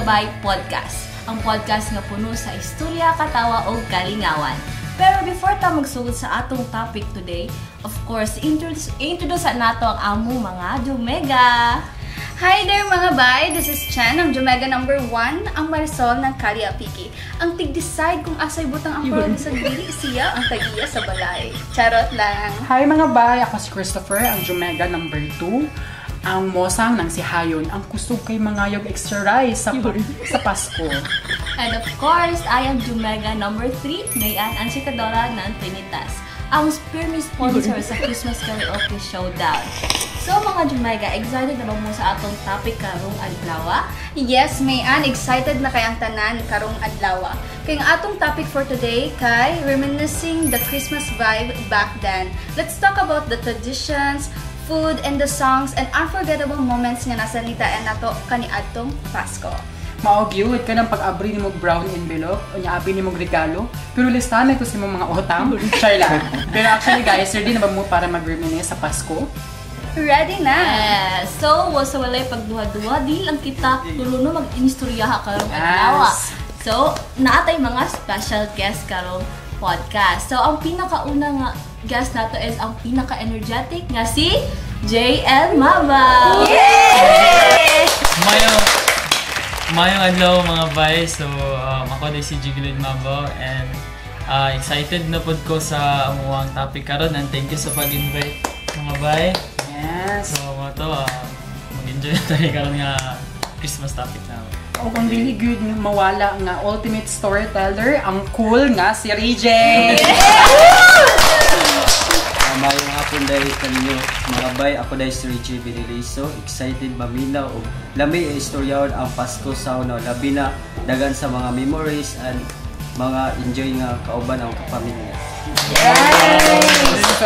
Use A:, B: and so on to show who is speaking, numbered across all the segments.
A: Gabay Podcast. Ang podcast nga puno sa istorya, katawa o kalingawan. Pero before ta magsugod sa atong topic today, of course, introduce nato ang among mga Jumega.
B: Hi there mga bay! This is Chen, ang Jumega number 1, ang Marisol ng Kaliapiki. Ang tig-decide kung asay butang ang pro sa dili siya ang tagiya sa balay. Charot lang!
C: Hi mga bay! Ako si Christopher, ang Jumega number 2, ang mosang ng si Hayon, ang kusog kay mga yog extra rice sa Pasko.
A: And of course, I am Jumega number 3, Mayan Ansikadora ng Trinitas, ang Spearme sponsor sa Christmas Karaoke Showdown. So mga Jumega, excited na ba mo sa atong topic karong adlaw?
B: Yes, Mayan, excited na kay ang tanan karong adlaw. Kay ang atong topic for today kay reminiscing the Christmas vibe back then. Let's talk about the traditions, food, and the songs and unforgettable moments nga nasa nitaan nato kaniadtong Pasko.
C: Maogyud ka ng pag-abri ni mong brown envelope o niya abi ni mong regalo, pero listahan ito sa mga utang. Char lang. Pero actually guys, ready na ba mo para mag-reminisce sa Pasko?
B: Ready na!
A: Yes! So, sa walay pagduha-duha, di lang kita tuluno mag-inistoryaha karong adlaw. So, naatay mga special guest karong podcast. So, ang pinakauna nga guest nato is ang pinaka-energetic nga si JL Mabaw!
B: Yay!
D: Mayong adlaw mga bay. So, ako din si Jiglid Mabaw and excited na pod ko sa amuang topic karon and thank you sa pag-invite mga bay.
C: Yes!
D: So, mga to, mag-enjoy na tayo karon nga Christmas topic na.
C: O kung really good nga mawala nga ultimate storyteller, ang cool nga si RJ!
E: Mayong hapon dahil kanyo mga bay, ako dahil si Richie Beniliso, excited maminaw o lami ang istoryaon ang Pasko sa una, labi na dagan sa mga memories and mga enjoy nga kauban ang kapamilya.
C: Yes!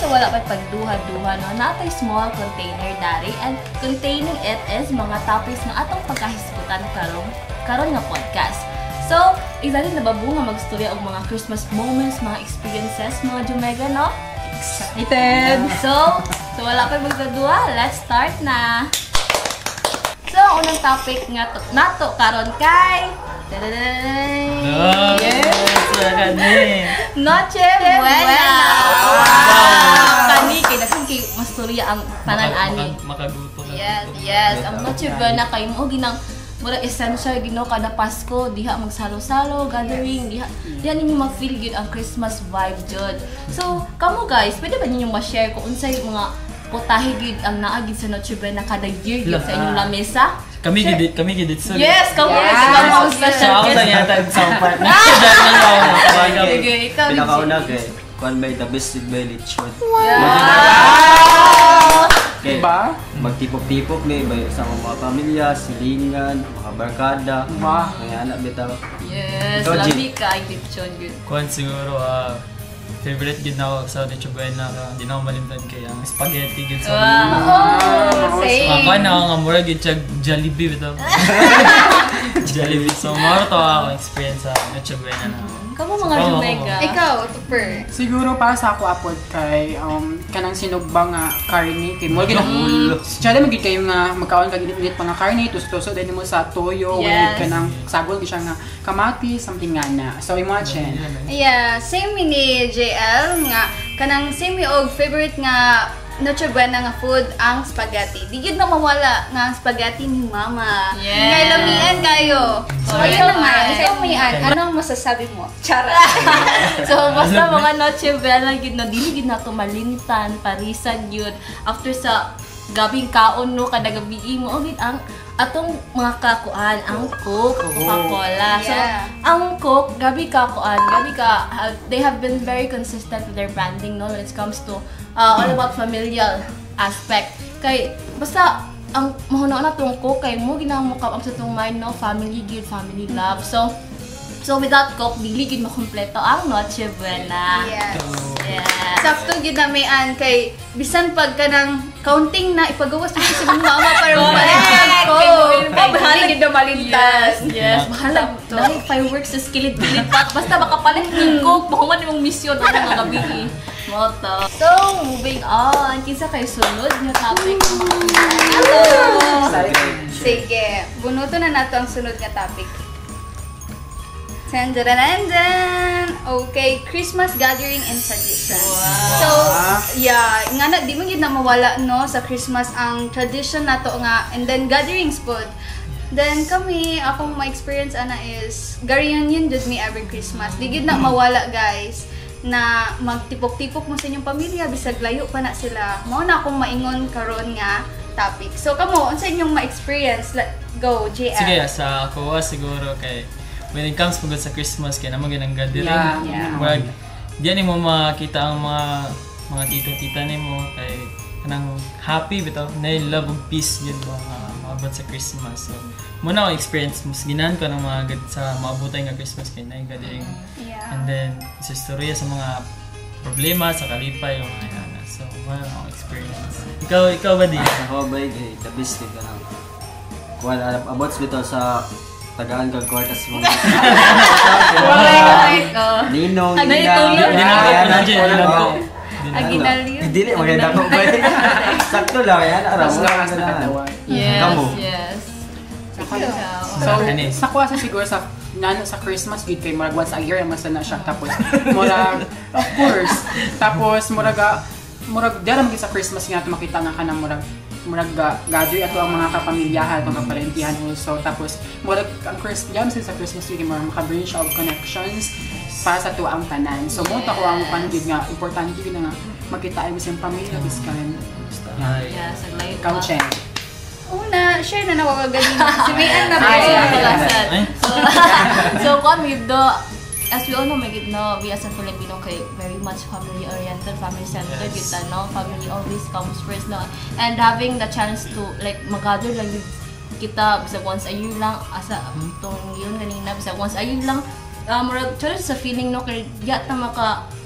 A: So wala pa pagduha-duha, no? Natay small container dari and containing it is mga topics nga atong pagkahisgutan karon nga podcast. So, excited na ba nga magstorya og mga Christmas moments, mga experiences, mga Jumega, no?
C: Excited!
A: So wala pa magduha, let's start na! So, ang unang topic nga nato karon kay Noche Buena! Kani, kay nagsang kay masturya ang tanan-ani.
D: Makaguto na.
A: Yes. Ang Noche Buena kay mo ginang mura essential gino kada Pasko, diha magsalo-salo, gathering, diha ninyo ma-feel good ang Christmas vibe jud. So, kamo guys, pwede ba ninyo ma-share kung unsay mga putahe gid ang naagid sa Noche Buena kada year gid sa inyong lamesa?
D: Kami gidit so.
A: Yes, kamo ang special
D: Ako
A: guest.
D: sa yata sa part.
A: Okay, ikaw
E: Pinakauna kay kuan may the best with by lechon. Okay.
C: Diba?
E: Magtipok-tipok may sa mga pamilya, silingan, mga barkada, mga anak bitaw.
A: Yes,
E: Ikaw,
A: labi ka ay lechon good.
D: Kuan siguro favorite gid na ako sa Noche Buena hindi na ako malimtan kay ang spaghetti gid sa
B: Same!
D: ako na nga mura gid siya Jollibee bitaw. Jollibee. So mura to ako experience sa Noche Buena na.
A: Kamo mga Jumega.
B: Ikaw, Tupper.
C: Siguro para sa ako apod kay kanang sinugbang nga karne kay mo ginang siya magid kayo nga magkaon kag init pa nga karne tusto din mo sa toyo with kanang sagol siya nga kamati something nga na. So imagine.
B: Yeah, same ni JL nga kanang same og favorite nga Noche Buena nga food ang spaghetti. Di yun na mawala nga ang spaghetti ni Mama.
A: Yes.
B: Ngay lamian kayo. So
A: Correct.
B: ayun naman. Ikaw Mayan, anong masasabi mo? Charot.
A: So basta mga Noche Buena gid na dili gid nato malintan, parisan yun. After sa gabing kaon no kada gabi mo gid ang atong mga kakuan, ang Coke, Coca-Cola. So ang Coke gabi they have been very consistent with their branding no when it comes to all about familial aspect. Kay basta ang mahuna na tong Coke kay mo ginamukap ang sa tong mind no family good, family love. So without Coke, dili gid makumpleto ang Noche Buena.
B: Yes.
A: Yes.
B: Sakto gid na Mayan kay bisan pag kanang counting na ipagawas mo sa mga mama para malintan ko. Bahala gid na malintas.
A: Yes. Bahala. Dahil fireworks sa skilid-kilid pa. Basta makapalit ng Coke, mahuman imong misyon ang mga gabi. Moto. So, moving on. Kinsa kay sunod nga topic?
B: Sige, bunuto na nato ang sunod nga topic. Tandarandan! Okay, Christmas gathering and tradition. So, yeah, nga na, di mo yun na mawala, no, sa Christmas ang tradition nato nga, and then gatherings po. Then kami, akong ma-experience ana is, reunion with me every Christmas. Di gid na mawala, guys, na magtipok-tipok mo sa inyong pamilya, bisag layo pa na sila. Mao na akong maingon karon nga topic. So, kamo, unsa inyong ma-experience? Go, JL.
D: Sige, sa ako siguro kay when it comes pagod sa Christmas kaya naman ganang gathering.
C: Yeah.
D: Wag diyan mo makita ang mga tito-tita nimo kay kanang happy bitaw na love ug peace yun ba maabot sa Christmas. So muna ako experience mas ginan ko ng mga sa maabotay nga Christmas kay na gathering.
B: Yeah.
D: And then sa istorya sa mga problema sa kalipay o mga yan. So wala akong experience. Ikaw ba di?
E: Ako ba the best thing ka na. Kuan abot bitaw sa tagaan kag kwartas mo. Ninong,
B: Aginalyo.
E: Dili maganda ko ba? Sakto lang yan, araw mo lang sa
A: Yes.
C: So, sa kuwasa siguro sa Christmas gid kay murag once a year naman sana siya tapos murag of course tapos murag dara magid sa Christmas nga makita nga kanang murag gather ato ang mga kapamilyahan, mga parentihan also. Tapos murag ang Christmas sa Christmas week murag maka-bring siya of connections para sa tuang tanan. So mo ta ko ang panggid nga importante gid nga makita ay bisang pamilya biskan.
A: Yeah, sa layo.
C: Couch.
B: Una, share na nakakagaling. Si Mayan na
A: So, kami do, as we all know, we as a Filipino kay very much family-oriented, family-centered, yes. Kita, no? Family always comes first, no? And having the chance to, like, mag-gather lang kita, bisag once a year lang, asa, itong yun kanina, bisag once a year lang, challenge sa feeling, no? Kaya yata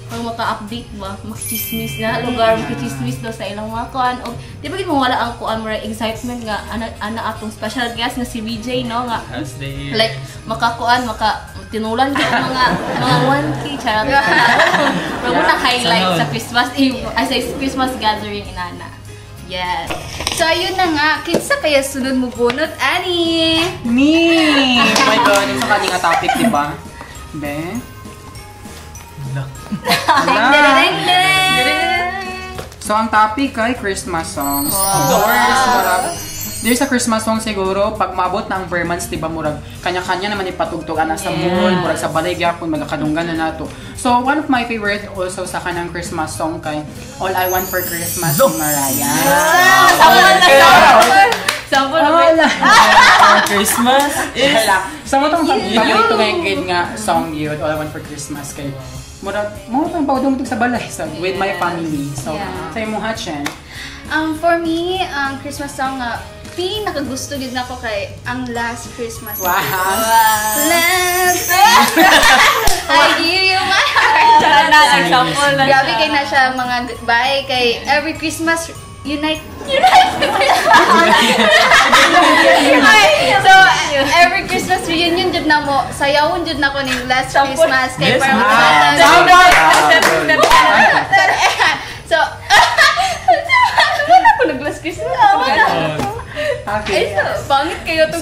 A: maka-update ba, makichismis na lugar, makichismis do sa ilang mga kuan. O, di ba mo wala ang kuan mo excitement nga ana atong special guest nga si BJ, no? Nga, like, makakuan, tinulan ko mga 1K charot. Pero muna highlight sa Christmas Eve, as a Christmas gathering inana. Yes.
B: So ayun na nga, kinsa kaya sunod mo bunot, Ani?
C: Me! Oh my God, yung sa kanina topic, di ba? Be? So ang topic ay Christmas songs. Of course, there's a Christmas song siguro, pag maabot ng bare months, diba, murag, kanya-kanya naman ipatugtugan na sa mall, murag sa balay gyapon, magkakadunggan na nato. So, one of my favorite also sa kanang Christmas song kay All I Want for Christmas ni Mariah.
A: Sample na
D: Christmas is...
C: Sa mo itong paborito ngayon nga song yun, All I Want for Christmas kay murag, mo pang paudong sa balay with my family. So, sa imong hatchen.
B: For me, ang Christmas song pinakagusto din ako kay ang Last Christmas.
C: Wow!
B: Last I give you my heart. Grabe kay na siya mga goodbye kay every Christmas unite. So every Christmas reunion jud na mo sayawon jud na ko ning Last Christmas kay parang so ako nag-Last Christmas.
C: Okay.
B: Pangit kayo to.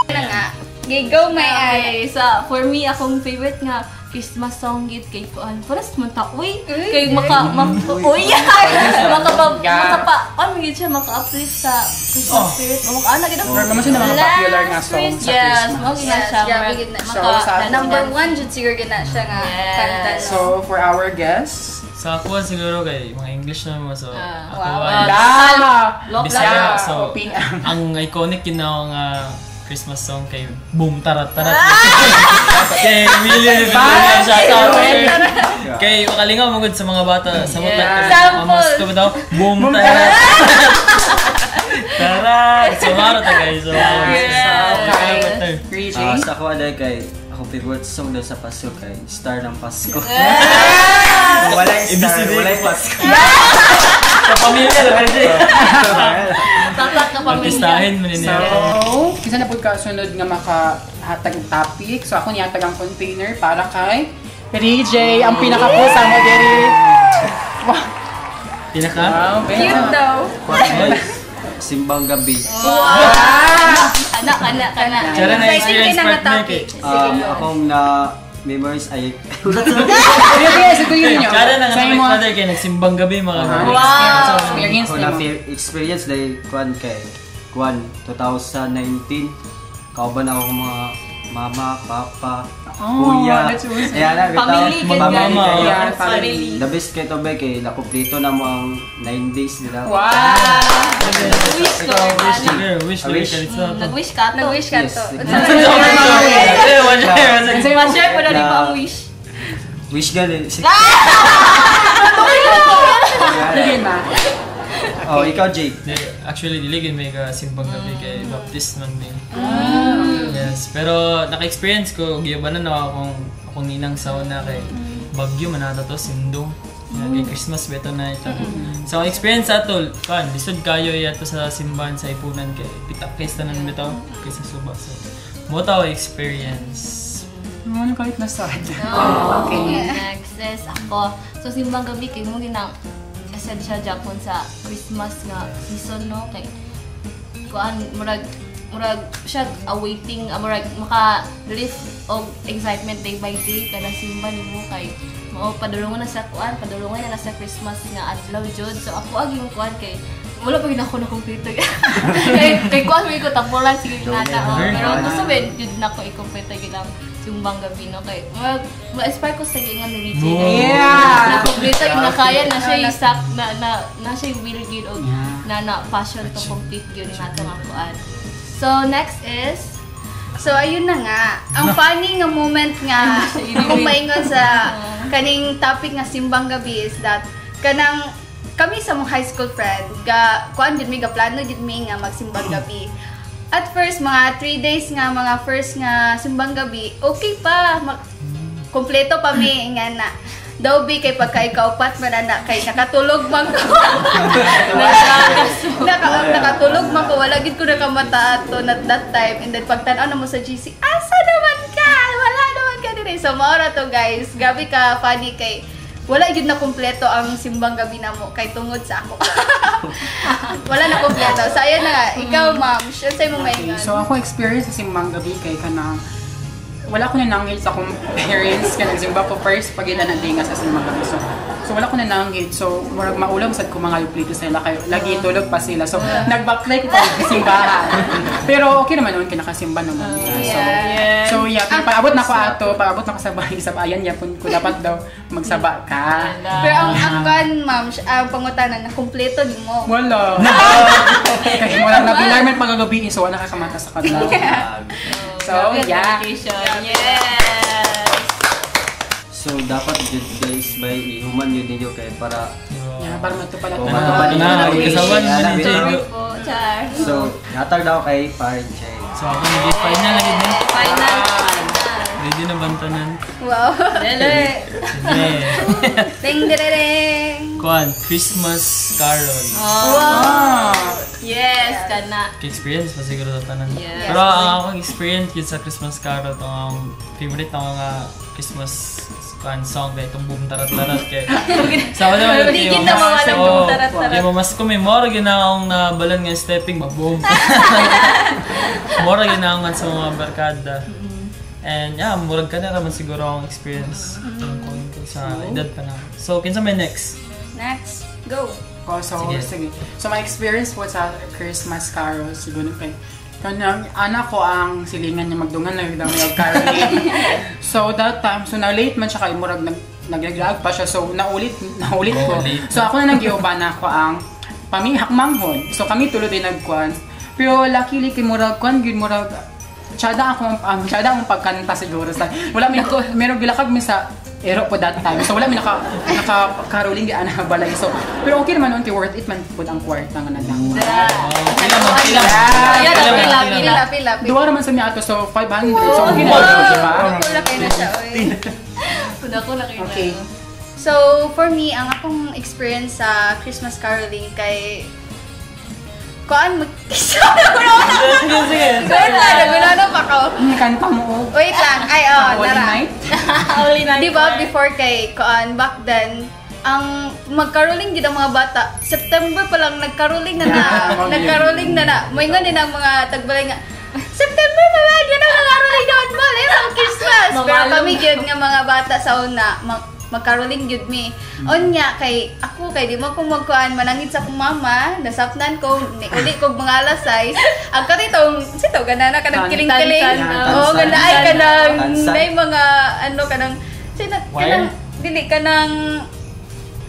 B: Na nga. Go my eye.
A: So, for me, akong favorite nga Christmas song gid kay kuan. Paras man ta uy. Kay gid siya maka-uplift sa Christmas spirit. Ana gid
C: Or naman siya mga popular nga song sa
A: Yes,
C: Christmas.
A: mo gid siya.
B: Number 1 jud siguro gid na siya nga kanta.
C: So, for our guests,
D: Sa ako siguro kay mga English na mo, so ako
A: wow.
D: ay Bisaya. So,
C: Opinion.
D: ang iconic yun na nga Christmas song kay Boom Tarat Tarat. Kay Million siya sa kay makalingaw mugod sa mga bata sa mga mamas ko daw Boom Tarat. Tarat. So maro ta guys. So
E: sa ako aday kay ako favorite song daw sa Pasko kay Star ng Pasko. Wala star, wala Pasko.
D: Sa pamilya lang kasi.
A: Tatak ka pamilya.
D: Artistahin mo niya.
C: So, kisa na po kasunod nga makahatag ng topic. So, ako niyatag ang container para kay PJ, ang pinaka-pusa mo, Derry.
D: Pinaka?
B: Cute daw.
E: Oy, simbang gabi.
A: Kana.
D: Chara na
B: Exciting
D: experience
B: din ang
D: partner
B: topic.
D: kay.
E: Akong na memories ay
C: Sige, ito yun yun.
D: Chara na
C: Sa'yo
D: nga
C: mo.
D: father kay nagsimbang gabi mga
A: Wow!
C: Experience
E: ako
C: mo.
E: na experience dahil kuan 2019 kauban ako mga mama, papa, kuya.
C: That's awesome.
E: Ayan na,
A: Family,
E: bitaw,
A: ganyan.
E: family kayo.
C: Yeah,
A: Family.
E: The best kay to ba kay nakumpleto na mo ang 9 days nila.
C: Wow!
A: Wish ko.
D: Wish
E: Wish.
A: Nag-wish ka to.
B: Nag-wish ka
E: Yes.
B: to.
A: Ma-share ko na rin ba ang wish?
E: Wish ganun.
C: Sige na.
E: Oh, ikaw Jake.
D: Actually, diligin may ka simbang gabi kay Baptist man din. Yes, pero naka-experience ko, giyabanan ako akong ninang sauna kay Bagyo manata to, Sindong. Kay Christmas beto na ito. So, ang experience ato, lisod kayo yato sa simbahan sa ipunan kay pitak kaysa tanan beto kaysa suba. So, mo taw experience.
C: Ano kahit na sad.
A: Okay. Next is ako. So, simbang gabi kay mo ginang essential Japon sa Christmas nga season no kay kuan murag siya awaiting murag maka relief og excitement day by day kada simba nimo kay mao padulungan na sa kuan padulungan na sa Christmas nga adlaw jud. So ako aging kuan kay wala pa gid ako na kompleto kay kuan mo ko tapulan sige nata pero gusto ben jud na ko i-complete gid ang simbang gabi no kay ma-inspire ko sa nga ni Richie
C: Yeah!
A: na kompleto yung nakaya na siya isak na siya will gid og na passion to complete yun nato nga kuan. So next is
B: So ayun na nga. Ang funny nga moment nga kung maingon sa kaning topic nga simbang gabi is that kanang kami sa mong high school friend ga kuan jud mi ga plano jud mi nga magsimbang gabi. At first mga 3 days nga mga first nga simbang gabi, okay pa. Kompleto pa mi nga na. Daw bi kay pagka ikaupat man na kay nakatulog man ko. Nakatulog man ko wala gid ko nakamata ato at that time and then pagtan-aw na mo sa GC, asa naman ka? Wala naman ka dire. So mao ra to guys. Gabi ka funny kay wala gid na kompleto ang simbang gabi namo kay tungod sa ako. Wala na kompleto. So ayan na nga, ikaw ma'am, say mo maingon.
C: So ako experience sa simbang gabi kay kanang wala ko nananghit sa akong parents kanang simba ko first pag ila na dinga sa simbang gabi. So wala ko nananghit. So murag maulam sad ko mga yuplito sila kayo. Lagi tulog pa sila. So nag-backlight ko sa simbahan. Pero okay naman noon kinakasimba naman. So yeah, paabot na ko ato, paabot na ko sa bahay sa bayan yapon ko dapat daw magsaba ka.
B: Pero ang kan ma'am, ang pangutanan na kompleto nimo.
C: Wala. Kasi mo lang nabilarman pagagabi so wala ka kamata sa kanila. So yeah.
A: Yes.
E: So dapat jud guys by ihuman yun ninyo kay para
C: Yeah, para matupad
E: Oh,
C: ang
D: na, kasawan
E: Yeah,
D: man ni
E: yeah.
D: Jay.
A: Po, char.
E: so hatag daw kay Parent Jay.
D: So ako nag-final lagi din.
A: Final.
D: Ready na bantanan.
B: Wow.
A: Dele.
B: Ding ding.
D: Kuan, Christmas Carol.
C: Ah.
A: Yes, kana.
D: Experience pa siguro sa tanan.
A: Yes.
D: Pero ang akong experience yun sa Christmas Carol, ang favorite ng mga Christmas song kay itong Boom Tarat Tarat kay sa ako naman
A: Hindi kita mawalang Boom Tarat Tarat.
D: kaya mas kumemora ginaong nabalan nga stepping mag-boom. Mora ginaong sa mga barkada. And yeah, murag ka na naman siguro ang experience tungkol ko sa edad pa na. So, kinsa may next?
B: Next, go.
C: So,
D: Sige.
C: sige. So, my experience po sa Christmas Carol, siguro kay kanang anak ko ang silingan niya magdungan na yung caroling. So, that time, so na-late man siya kay murag nag-drag pa siya. So, naulit ko.
D: late.
C: So, ako na nag-iuban ako ang pamihakmanghon. So, kami tulo din nagkwan. Pero luckily kay murag kwan, gid murag tsada akong pagkanta siguro sa wala mi ko meron gilakag mi sa ero po that time. So wala mi naka caroling di ana balay. So pero okay naman unti worth it man pud ang kwarta nga nadang.
B: Pila.
C: Duwa naman sa mi ato so 500. So okay na di ba?
B: Pula kayo na siya, oy.
A: Kuna ko na kayo.
C: Okay.
B: So, for me, ang akong experience sa Christmas caroling kay kuan mo.
D: Sige.
B: Nagulano pa ko.
C: Kanta mo.
B: Wait lang. Ay,
C: Holy
B: tara.
C: night.
A: Holy night.
B: Di ba before kay kuan back then ang magkaroling gid ang mga bata. September pa lang nagkaroling na
C: Yeah,
B: nagkaroling na. Moingon din ang mga tagbalay nga September pa man yun ang nagaroling doon mo. Ang Christmas. Pero
A: Mamalong.
B: kami gyud nga mga bata sa una magkaroling gyud mi. Onya kay ako kay di mo ko magkuan manangit sa akong mama, nasapnan ko uli kog mga alas 6. Ang katitong sito ganana kanang kiling-kiling.
A: Tansan.
B: Oo, gana ay kanang
E: Tansan.
B: nay mga ano kanang sino kanang dili kanang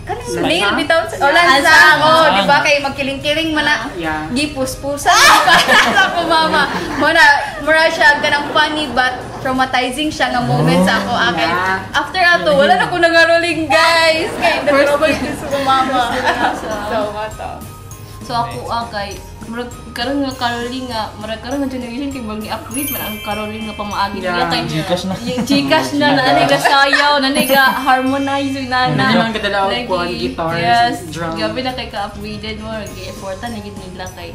C: Lansa?
B: nail bitaw o lansa.
A: Lansa.
B: Oh, di ba kay magkiling-kiling man na.
C: Yeah.
B: Gipus-pusa sa ako mama. Mura siya ganang funny but traumatizing siya nga moment sa ako. Kay
C: Yeah.
B: after ato wala na ko nangaroling guys. Kay nag-trouble ko sa mama. So, mato.
A: So ako kay murag karon nga caroling nga murag karon nga generation kay mag upgrade man ang caroling nga pamaagi nila
C: Yeah,
A: kay
D: Gcash na.
A: yung Gcash na ani ga sayaw na ni ga harmonize yung nana.
C: Hindi lang kadala og kuan guitars,
A: Yes,
C: drum.
A: gabi na kay ka-upgraded mo gi-effortan na gid nila kay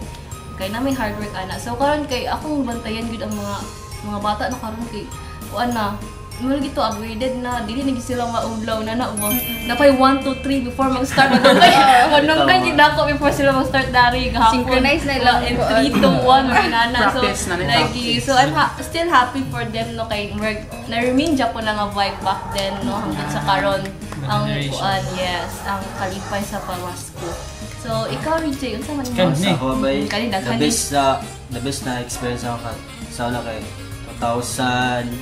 A: na may hard work ana. So karon kay akong bantayan gid ang mga bata na karon kay kuan na mo gito upgraded na dili na gid sila maumlaw na ubo. Napay 1 2 3 before mag-start manungkay gid ako before sila mag-start dari gahapon.
B: Synchronize na ilang
A: in 3 to 1 maginana. So
C: Practice na nila.
A: like so I'm still happy for them no kay na-remain Japan na nga vibe back then no hangtod sa karon ang
D: Generation.
A: kuan yes ang kalipay sa pamasko. So ikaw RJ unsa man mo?
D: Kan-
E: Sa ako bay,
A: Kanina,
E: the best na experience ako sa una kay 2018.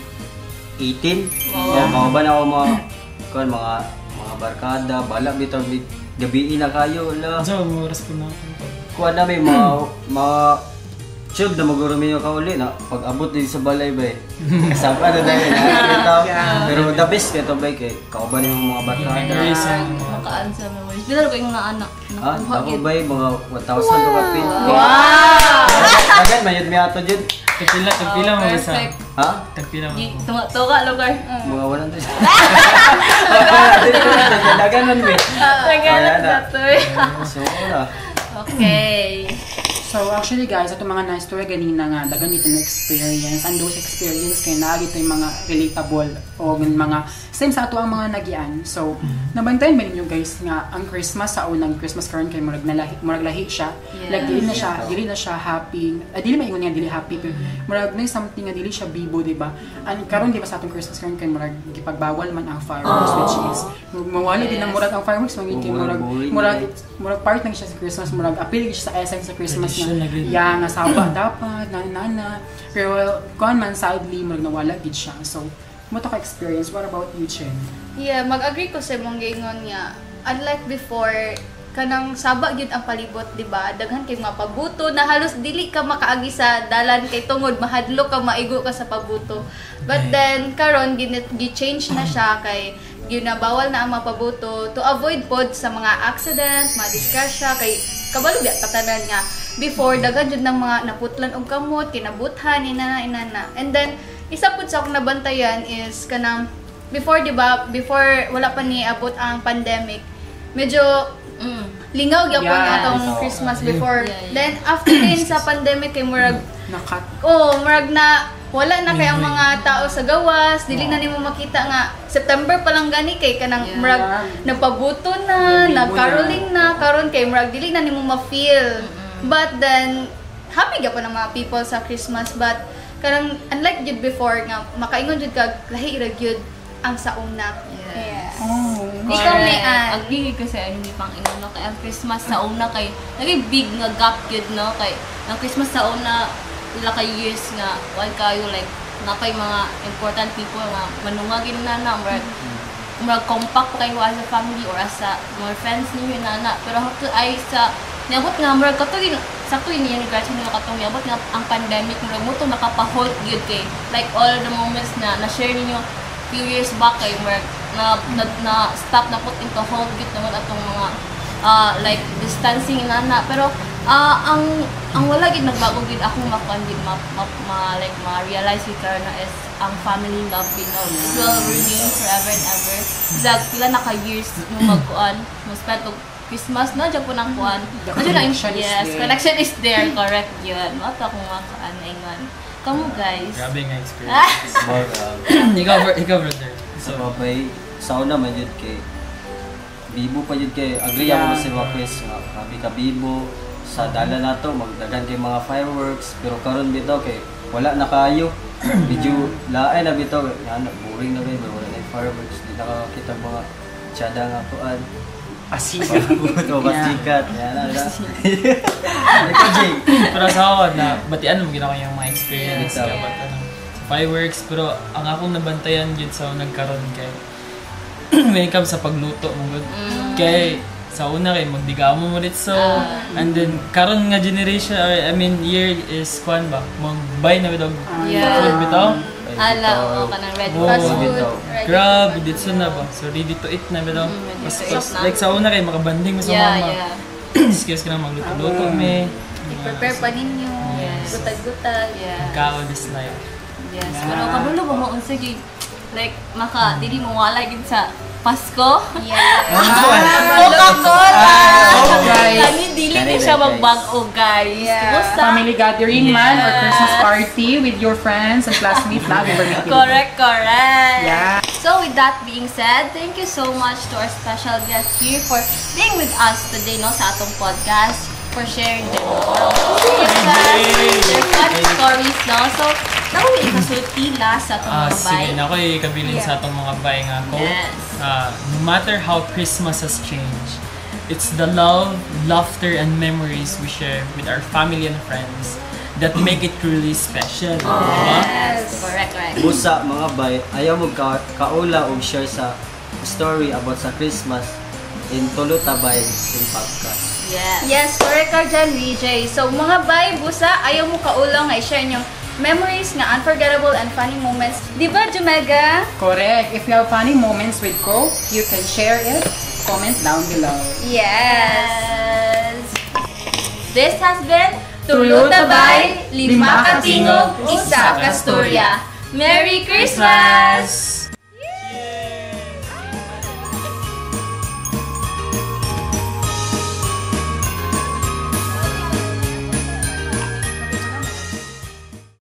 E: Yeah, kauban ako mga barkada, bala bitaw gabi na kayo la.
D: So, oras po na ako.
E: Kuha na may mga tube na magurumi yung kauli na pag-abot din sa balay ba eh. Kasama na dahil nakakita. Pero the best kaya ito ba kay kauban yung mga barkada.
D: Memories ang
A: Makaan sa memories. Bilaro ko yung mga anak.
E: Ah,
A: Nakuha
E: ako
A: yun.
E: ba mga 1,000 to kapin.
A: Wow!
E: Agad, mayod may ato dyan.
D: tagpila mo isa.
A: Perfect.
E: Ha?
D: Tagpila mo.
A: Tuga lugar.
E: Mga 100. Naganon mo eh.
A: Tagalog na to eh.
E: So, wala.
A: Okay.
C: So actually guys, itong mga nice story ganina nga dagan ito na experience and those experience kay naa ito yung mga relatable o mga same sa ato ang mga nagian. So nabantayan ba ninyo guys nga ang Christmas sa unang Christmas karon kay murag lahi siya.
A: Yeah.
C: Like dili na siya happy. Dili maingon nga dili happy pero murag na something nga dili siya bibo, di ba? And karon di ba sa atong Christmas karon kay murag gipagbawal man ang fireworks which is mawali din ang murag ang fireworks magiging murag part lang siya sa Christmas, murag appeal siya sa essence sa Christmas
D: Tradition na gid.
C: nga saba dapat nana pero kuan man sadly murag nawala gid siya. So mo to ka experience. What about you, Chen?
B: Yeah, mag-agree ko sa mong gingon nga. Unlike before, kanang saba gyud ang palibot, di ba? Daghan kay mga pabuto na halos dili ka makaagi sa dalan kay tungod mahadlok ka maigo ka sa pabuto. But then karon gi-change na siya kay ginabawal na ang mga pabuto to avoid pod sa mga accidents, mga disgrasya kay kabalo biya tatanan nga before daghan jud ng mga naputlan og kamot, kinabuthan inana. And then isa pud sa akong nabantayan is kanang before, di ba, before wala pa ni abot ang pandemic, medyo lingaw gyapon
C: Yeah.
B: atong Christmas before.
A: Yeah.
B: Then after din sa pandemic kay murag
C: Nakat.
B: murag na wala na kay ang mga tao sa gawas, dili na nimo makita nga September pa lang gani kay kanang
A: Yeah.
B: murag nagpabuto na,
C: Nabibo
B: nagcaroling na, karon kay murag dili na nimo ma-feel. But then happy gyapon ang mga people sa Christmas, but kanang unlike jud before nga makaingon jud kag lahi ra gyud ang sauna.
A: Yes.
C: Oh.
B: Ikaw may an.
A: Agree ko sa hindi pang ingon no kay ang Christmas sa una kay nagay big nga gap gyud no kay ang Christmas sa una ila ka years nga wal kayo like napay mga important people nga manungagin na murag compact pa kayo as a family or as a more friends ninyo na pero hapto ay sa niabot nga murag kato sakto ini yung regards nila katong niabot nga ang pandemic murag mo to nakapa-halt gyud kay like all the moments na na-share ninyo few years back kay murag na stop na put into hold gyud naman atong mga like distancing inana pero ang wala gid nagbago gid akong makuan gid like ma-realize gid karon na is ang family love gid no will remain forever and ever. Zag pila na ka years mo magkuan mo spend og Christmas na dyan po ng kuan. Connection is there, correct yun. Mato akong makuan na ingon. Kamu guys.
D: Grabe nga experience. Ikaw brother.
E: Sa babay, sauna man yun kay bibo pa yun kay agree ako sa mga quest nga grabe ka bibo sa dala na to magdagan kay mga fireworks pero karon bitaw kay wala na kayo medyo laay na bitaw ano boring na kayo wala na yung fireworks di nakakita mga tsada nga tuan
C: Asikat.
E: o pasikat yan na
D: Pero sa ako, na batian mo ginawa yung mga experience
E: Yeah.
D: about sa fireworks. Pero ang akong nabantayan yun sa nagkaroon kay when it comes sa pagluto mo good. Kay sa una kay magdigaw mo ulit so and then karon nga generation I mean year is kwan ba magbay na bitaw food bitaw.
A: Ala, oo, kanang ready
D: Oh,
B: Fast food.
E: bitaw.
B: Ready.
D: Grabe, dito na ba? So, ready to eat na bitaw. Mas,
A: to eat na.
D: like sa una kayo, makabanding mo sa mama.
A: Yeah.
D: Excuse ka na magluto-luto me.
B: I-prepare pa ninyo.
A: Yes.
B: Gutag-gutag.
A: Yeah.
D: Kao this na yun.
A: Yes. Pero kadulo ba mo unsa gyud like maka dili mo wala gyud sa Pasko?
B: Yeah.
A: Coca-Cola!
C: guys.
A: Kani dili na siya magbag-o guys.
B: Yeah.
A: Kumusta?
C: Family gathering man or Christmas party with your friends and classmates na we're meeting.
A: Correct.
C: Yeah.
A: So with that being said, thank you so much to our special guest here for being with us today no sa atong podcast, for sharing their their fun stories no. So naku ikasulti last sa atong mga bay.
D: Sige, na ako'y kabilin sa atong mga bay nga ko.
A: Yes.
D: No matter how Christmas has changed, it's the love, laughter, and memories we share with our family and friends that make it truly special. Diba?
A: Yes. Correct.
E: busa mga bay ayaw mo kaula og share sa story about sa Christmas in Tulo Tabay in podcast.
A: Yes.
B: Yes, correct ka dyan, VJ. So, mga bay, busa, ayaw mo kaulang ay share yung memories nga unforgettable and funny moments. Di ba, Jumega?
C: Correct. If you have funny moments with Coke, you can share it. Comment down below.
B: Yes.
A: This has been
B: Tulo Tabay, Lima Katingog, Isa Kasturya.
A: Merry Christmas!